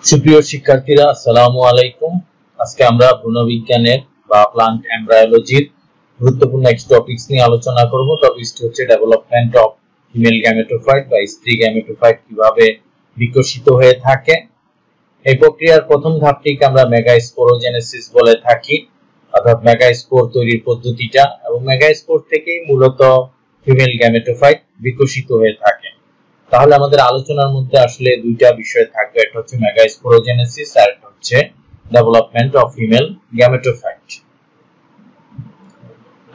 সুপ্রিয় শিক্ষার্থীরা, আসসালামু আলাইকুম। আজকে আমরা ভ্রূণবিজ্ঞানের বা প্লান্ট এমব্রায়োলজির গুরুত্বপূর্ণ একটি টপিকস নিয়ে আলোচনা করব। টপিকটি হচ্ছে ডেভেলপমেন্ট অফ ফিমেল গ্যামেটোফাইট বা স্ত্রী গ্যামেটোফাইট কিভাবে বিকশিত হয়ে থাকে। এই প্রক্রিয়ার প্রথম ধাপটিকে আমরা মেগাস্পোরোজেনেসিস বলে থাকি, অর্থাৎ মেগাস্পোর তৈরির পদ্ধতিটা, এবং মেগাস্পোর থেকেই মূলত ফিমেল গ্যামেটোফাইট বিকশিত হয়ে থাকে। তাহলে আমাদের আলোচনার মধ্যে আসলে দুইটা বিষয় থাকবে, একটা হচ্ছে মেগাস্পোরোজেনেসিস আর একটা হচ্ছে ডেভেলপমেন্ট অফ ফিমেল গ্যামেটোফাইট।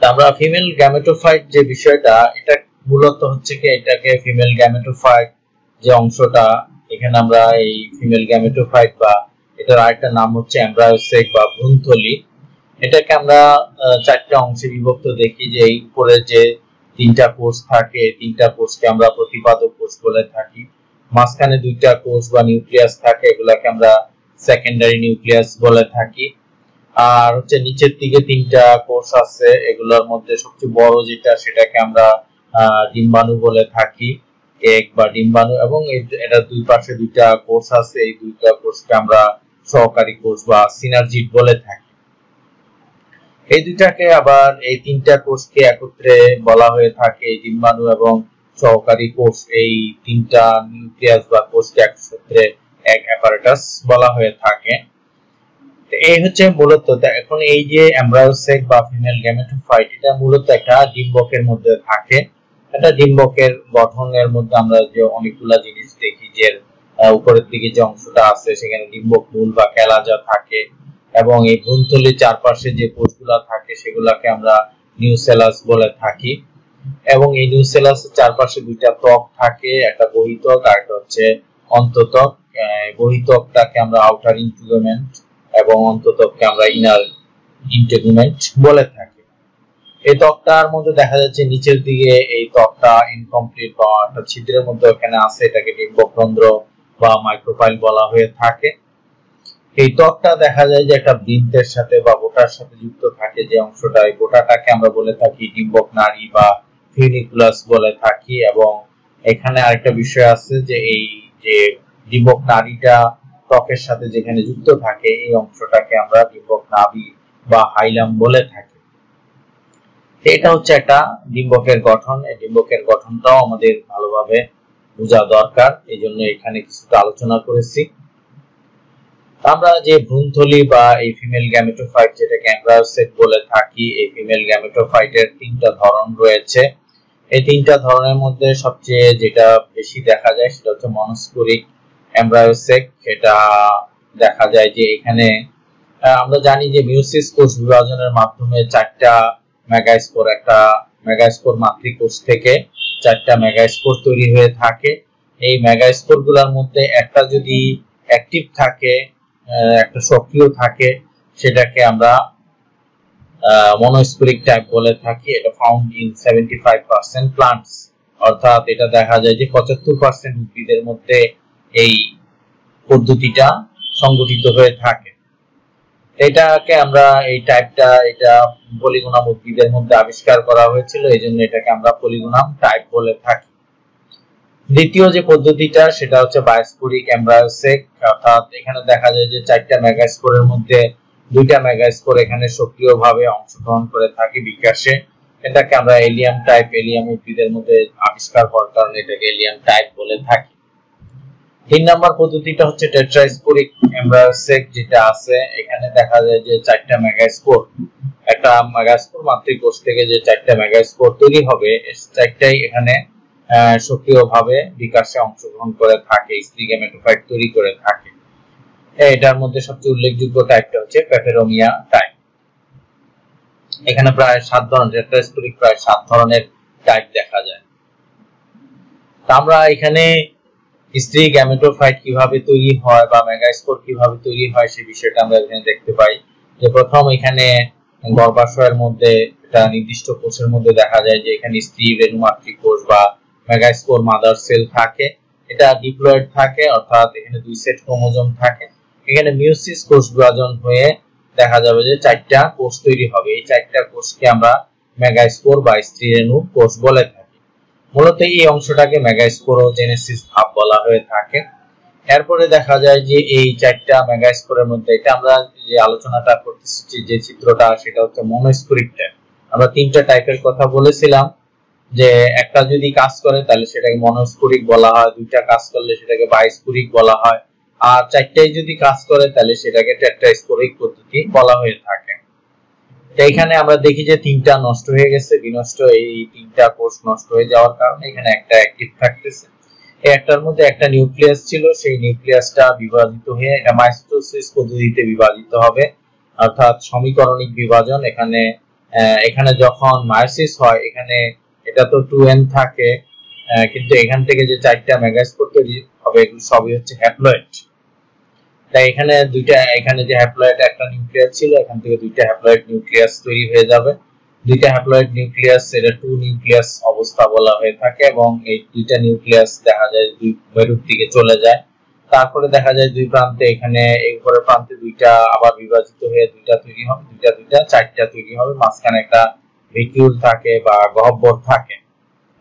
আমরা ফিমেল গ্যামেটোফাইট যে বিষয়টা, এটা মূলত হচ্ছে কি, এটাকে ফিমেল গ্যামেটোফাইট যে অংশটা, এখানে আমরা এই ফিমেল গ্যামেটোফাইট বা এটার আরেকটা নাম হচ্ছে এমব্রায়োসেক বা ভ্রূণথলি, এটাকে আমরা চারটা অংশে বিভক্ত দেখি। যে এই উপরে যে তিনটা কোষ থাকে, তিনটা কোষকে আমরা প্রতিপাদক কোষ বলে থাকি। মাঝখানে দুইটা কোষ বা নিউক্লিয়াস থাকে, এগুলাকে আমরা সেকেন্ডারি নিউক্লিয়াস বলে থাকি। আর হচ্ছে নিচের দিকে তিনটা কোষ আছে, এগুলোর মধ্যে সবচেয়ে বড় যেটা, সেটাকে আমরা ডিম্বাণু বলে থাকি, এগ বা ডিম্বাণু। এবং এটা দুই পাশে দুইটা কোষ আছে, এই দুইটা কোষকে আমরা সহকারী কোষ বা সিনার্জিড বলে থাকি। এই দুইটাকে আবার এই তিনটা কোষকে একত্রে বলা হয়ে থাকে ডিম্বাণু এবং সহকারী কোষ। এই তিনটা নিউক্লিয়াস বা কোষকে একত্রে এক অ্যাপারেটাস বলা হয়ে থাকে। এই হচ্ছে মূলত। এখন এই যে এমব্রায়োসেক বা ফিমেল গ্যামেটোফাইট, এটা মূলত একটা ডিম্বকের মধ্যে থাকে। এটা ডিম্বকের গঠনের মধ্যে আমরা যে অনেকগুলা জিনিস দেখি, যে উপরের দিকে যে অংশটা আছে সেখানে ডিম্বক মূল বা ক্যালাজা থাকে, এবং এই ভ্রূণথলির চারপাশে যে কোষগুলা থাকে সেগুলাকে আমরা নিউসেলাস বলে থাকি। এবং এই নিউসেলাসের চারপাশে দুইটা ত্বক থাকে, একটা বহিত্বক আর একটা হচ্ছে অন্তত্বক। বহিত্বকটাকে আমরা আউটার ইন্টিগুমেন্ট এবং অন্তত্বককে আমরা ইনার ইন্টিগুমেন্ট বলে থাকি। এই ত্বকটার মধ্যে দেখা যাচ্ছে নিচের দিকে এই ত্বকটা ইনকমপ্লিট বা একটা ছিদ্রের মধ্যে ওখানে আছে, এটাকে ডিম্বকরন্ধ্র বা মাইক্রোফাইল বলা হয়ে থাকে। এই ত্বকটা দেখা যায় যে একটা বৃন্তের সাথে বা গোটার সাথে যুক্ত থাকে, যে অংশটা, এই গোটাটাকে আমরা বলে থাকি ডিম্বক নাড়ি বা ফিউনিকুলাস বলে থাকি। এবং এখানে আরেকটা বিষয় আছে, যে এই যে ডিম্বক নাড়িটা ত্বকের সাথে যেখানে যুক্ত থাকে, এই অংশটাকে আমরা ডিম্বক নাভি বা হাইলাম বলে থাকি। এটা হচ্ছে একটা ডিম্বকের গঠন। এই ডিম্বকের গঠনটাও আমাদের ভালোভাবে বোঝা দরকার, এই জন্য এখানে কিছুটা আলোচনা করেছি। আমরা যে ভ্রূণথলি বা এই ফিমেল গ্যামেটোফাইট, যেটাকে এমব্রায়োসেক বলে থাকি, এই ফিমেল গ্যামেটোফাইটের তিনটা ধরন রয়েছে। এই তিনটা ধরনের মধ্যে সবচেয়ে যেটা বেশি দেখা যায় সেটা হচ্ছে মনোস্পোরিক এমব্রায়োসেক। এটা দেখা যায় যে এখানে আমরা জানি যে মিওসিস কোষ বিভাজনের মাধ্যমে চারটা মেগাস্পোর, একটা মেগাস্পোর মাতৃকোষ থেকে চারটা মেগাস্পোর তৈরি হয়ে থাকে। এই মেগাস্পোর গুলোর মধ্যে একটা যদি অ্যাক্টিভ থাকে, একটা সক্রিয় থাকে, সেটাকে আমরা মনোস্পোরিক টাইপ বলে থাকি। এটা ফাউন্ড ইন 75% প্লান্টস, অর্থাৎ এটা দেখা যায় যে 75% উদ্ভিদের মধ্যে এই পদ্ধতিটা সংগঠিত হয়ে থাকে। এটাকে আমরা এই টাইপটা, এটা পলিগোনাম উদ্ভিদের মধ্যে আবিষ্কার করা হয়েছিল, এই জন্য এটাকে আমরা পলিগোনাম টাইপ বলে থাকি। দ্বিতীয় যে পদ্ধতিটা, সেটা হচ্ছে বায়োস্পোরিক এমব্রায়োসেক, অর্থাৎ এখানে দেখা যায় যে চারটা মেগাস্পোরের মধ্যে দুইটা মেগাস্পোর এখানে সক্রিয়ভাবে অংশগ্রহণ করে থাকে বিকাশে। এটাকে আমরা এলিয়াম টাইপ, এলিয়াম উদ্ভিদের মধ্যে আবিষ্কার করার কারণে এটাকে এলিয়াম টাইপ বলে থাকি। 3 নম্বর পদ্ধতিটা হচ্ছে টেট্রাস্পোরিক এমব্রায়োসেক, যেটা আছে এখানে দেখা যায় যে চারটা মেগাস্পোর, একটা মেগাস্পোর মাতৃকোষ থেকে যে চারটা মেগাস্পোর তৈরি হবে, চারটাই এখানে সক্রিয়ভাবে বিকাশে অংশগ্রহণ করে থাকে, স্ত্রী গ্যামেটোফাইট তৈরি করে থাকে। এটার মধ্যে সবচেয়ে উল্লেখযোগ্য টাইপটা হচ্ছে পেপেরোমিয়া টাইপ। এখানে প্রায় 7 ধরনের টেট্রাস্পোরিক, প্রায় 7 ধরনের টাইপ দেখা যায়। আমরা এখানে স্ত্রী গ্যামেটোফাইট কিভাবে তৈরি হয় বা মেগাস্পোর কিভাবে তৈরি হয় সেই বিষয়টা আমরা এখানে দেখতে পাই। যে প্রথম এখানে গর্ভাশয়ের মধ্যে একটা নির্দিষ্ট কোষের মধ্যে দেখা যায় যে এখানে স্ত্রী রেণুমাতৃ কোষ বা মেগাস্পোর মাদার সেল থাকে। এটা ডিপ্লয়েড থাকে, অর্থাৎ এখানে 2 সেট ক্রোমোজোম থাকে। এখানে মিওসিস কোষ বিভাজন হয়ে দেখা যাবে যে 4টা কোষ তৈরি হবে। এই 4টা কোষকে আমরা মেগাস্পোর বা স্ত্রী রেণু কোষ বলে থাকি। মূলত এই অংশটাকে মেগাস্পোরোজেনেসিস ধাপ বলা হয়ে থাকে। এরপরে দেখা যায় যে এই চারটা মেগাস্পোরের মধ্যে এটা আমরা যে আলোচনাটা করতেছি যে চিত্রটা সেটা হচ্ছে মনোস্ফরিক টাইপ। আমরা তিনটা টাইপের কথা বলেছিলাম যে একটা যদি কাজ করে তাহলে সেটাকে মনোস্ফরিক বলা হয়, দুইটা কাজ করলে সেটাকে বাইস্ফরিক বলা হয়, আর চারটাই যদি কাজ করে তাহলে সেটাকে টেট্রাস্ফরিক পদ্ধতি বলা হয়ে থাকে। তো এখানে আমরা দেখি যে তিনটা নষ্ট হয়ে গেছে, বিনষ্ট। এই তিনটা কোষ নষ্ট হয়ে যাওয়ার কারণে এখানে একটা অ্যাক্টিভ থাকতেছে। এই একটার মধ্যে একটা নিউক্লিয়াস ছিল, সেই নিউক্লিয়াসটা বিভাজিত হয়ে এটা মাইটোসিস পদ্ধতিতে বিভাজিত হবে, অর্থাৎ সমীকরণিক বিভাজন। এখানে যখন মায়োসিস হয় এখানে এটা তো 2n থাকে, কিন্তু এখান থেকে যে চারটা মেগাস্পোর তৈরি হবে এগুলো সবই হচ্ছে হ্যাপ্লয়েড। তাই এখানে যে হ্যাপ্লয়েড একটা নিউক্লিয়াস ছিল, এখান থেকে দুইটা হ্যাপ্লয়েড নিউক্লিয়াস তৈরি হয়ে যাবে। দুইটা হ্যাপ্লয়েড নিউক্লিয়াস এটা 2 নিউক্লিয়াস অবস্থা বলা হয়ে থাকে, এবং এই দুইটা নিউক্লিয়াস দেখা যায় দুই মেরুর দিকে চলে যায়। তারপরে দেখা যায় দুই প্রান্তে, এখানে এই উপরের প্রান্তে দুইটা আবার বিভাজিত হয়ে দুইটা তৈরি হবে, দুইটা চারটা তৈরি হবে, মাঝখানে একটা ভিকিউল থাকে বা গহ্বর থাকে।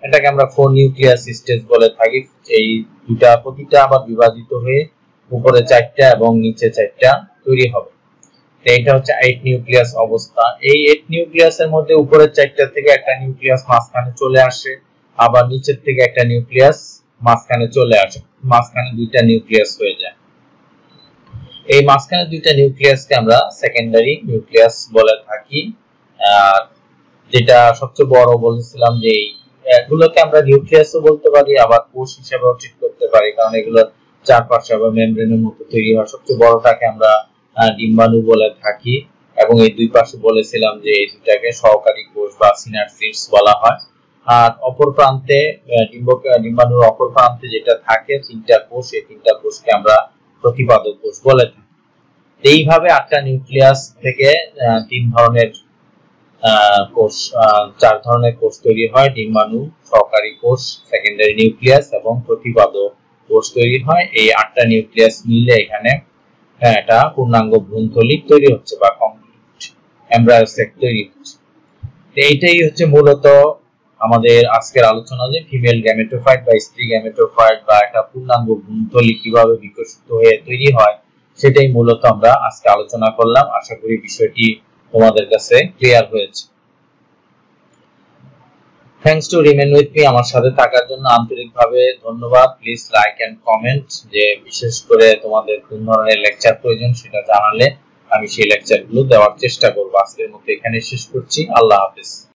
এটাকে আমরা 4 নিউক্লিয়াস স্টেজ বলে থাকি। এই দুইটা প্রতিটা আবার বিভাজিত হয়ে উপরে চারটা এবং নিচে চারটা তৈরি হবে। এটা হচ্ছে 8 নিউক্লিয়াস অবস্থা। এই 8 নিউক্লিয়াসের মধ্যে উপরের চারটা থেকে একটা নিউক্লিয়াস মাঝখানে চলে আসে, আবার নিচের থেকে একটা নিউক্লিয়াস মাঝখানে চলে আসে, মাঝখানে দুইটা নিউক্লিয়াস হয়ে যায়। এই মাঝখানে দুইটা নিউক্লিয়াসকে আমরা সেকেন্ডারি নিউক্লিয়াস বলে থাকি। যেটা সবচেয়ে বড় বলেছিলাম যে এগুলোকে আমরা নিউক্লিয়াসও বলতে পারি, আবার কোষ হিসেবেও ট্রিট করতে পারি, কারণ এগুলোর চারপাশে আবার মেমব্রেনের মতো তৈরি হয়। সবচেয়ে বড়টাকে আমরা ডিম্বাণু বলে থাকি, এবং এই দুই পাশে বলেছিলাম যে এই দুটাকে সহকারী কোষ বা সিনাপসিস বলা হয়। আর অপর প্রান্তে ডিম্বাণুর অপর প্রান্তে যেটা থাকে তিনটা কোষ, এই তিনটা কোষকে আমরা প্রতিপাদক কোষ বলে থাকি। এইভাবে 8টা নিউক্লিয়াস থেকে চার ধরনের কোষ তৈরি হয়: ডিম্বাণু, সহকারী কোষ, সেকেন্ডারি নিউক্লিয়াস এবং প্রতিপাদক কোষ তৈরি হয়। এই 8টা নিউক্লিয়াস মিলে এখানে একটা পূর্ণাঙ্গ ভ্রূণথলি তৈরি হচ্ছে বা কমপ্লিট এমব্রায়ো সেক তৈরি হচ্ছে। এইটাই হচ্ছে মূলত আমাদের আজকের আলোচনা, যে ফিমেল গ্যামেটোফাইট বা স্ত্রী গ্যামেটোফাইট বা একটা পূর্ণাঙ্গ ভ্রূণথলি কিভাবে বিকশিত হয়ে তৈরি হয়, সেটাই মূলত আমরা আজকে আলোচনা করলাম। আশা করি বিষয়টি তোমাদের কাছে ক্লিয়ার হয়েছে। Thanks to remain with me. আমার সাথে থাকার জন্য আন্তরিকভাবে ধন্যবাদ। প্লিজ লাইক এন্ড কমেন্ট, যে বিশেষ করে তোমাদের কোন ধরনের লেকচার প্রয়োজন সেটা জানালে আমি সেই লেকচারগুলো দেওয়ার চেষ্টা করব। আজকের মতো এখানে শেষ করছি। আল্লাহ হাফেজ।